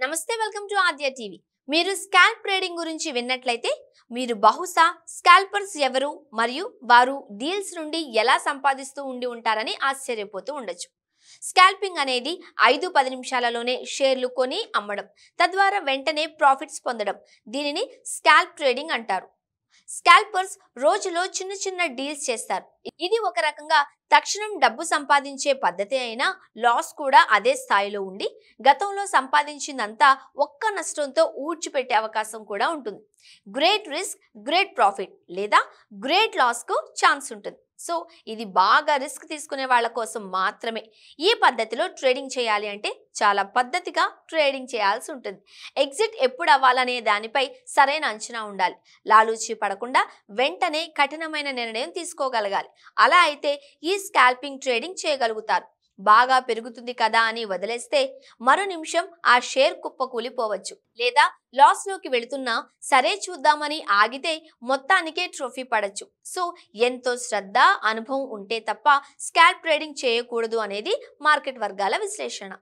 నమస్తే, welcome to Aadya TV. మీరు scalp trading గురించి విన్నట్లయితే మీరు బహుశా స్కాల్పర్స్ ఎవరు మరియు వారు డీల్స్ నుండి ఎలా సంపాదిస్తూ ఉంటారని ఆశ్చర్యపోతూ ఉండొచ్చు. స్కాల్పింగ్ అనేది 5-10 నిమిషాలలోనే షేర్లు కొని అమ్మడం, తద్వారా వెంటనే ప్రాఫిట్స్ పొందడం. దీనిని స్కాల్ప్ ట్రేడింగ్ అంటారు. స్కాల్పర్స్ రోజులో చిన్న చిన్న డీల్స్ చేస్తారు. ఇది ఒక రకంగా తక్షణం డబ్బు సంపాదించే పద్ధతి అయినా లాస్ కూడా అదే స్థాయిలో ఉండి గతంలో సంపాదించిందంతా ఒక్క నష్టంతో ఊడ్చిపెట్టే అవకాశం కూడా ఉంటుంది. గ్రేట్ రిస్క్ గ్రేట్ ప్రాఫిట్ లేదా గ్రేట్ లాస్ కు ఛాన్స్ ఉంటుంది. సో ఇది బాగా రిస్క్ తీసుకునే వాళ్ళ కోసం మాత్రమే. ఈ పద్ధతిలో ట్రేడింగ్ చేయాలి అంటే చాలా పద్ధతిగా ట్రేడింగ్ చేయాల్సి ఉంటుంది. ఎగ్జిట్ ఎప్పుడు అవ్వాలనే దానిపై సరైన అంచనా ఉండాలి. లాలూచి పడకుండా వెంటనే కఠినమైన నిర్ణయం తీసుకోగలగాలి. అలా అయితే ఈ స్కాల్పింగ్ ట్రేడింగ్ చేయగలుగుతారు. బాగా పెరుగుతుంది కదా అని వదిలేస్తే మరో నిమిషం ఆ షేర్ కుప్ప కూలిపోవచ్చు. లేదా లాస్ లోకి వెళుతున్నా సరే చూద్దామని ఆగితే మొత్తానికే ట్రోఫీ పడచ్చు. సో ఎంతో శ్రద్ధ, అనుభవం ఉంటే తప్ప స్కాల్ప్ ట్రేడింగ్ చేయకూడదు అనేది మార్కెట్ వర్గాల విశ్లేషణ.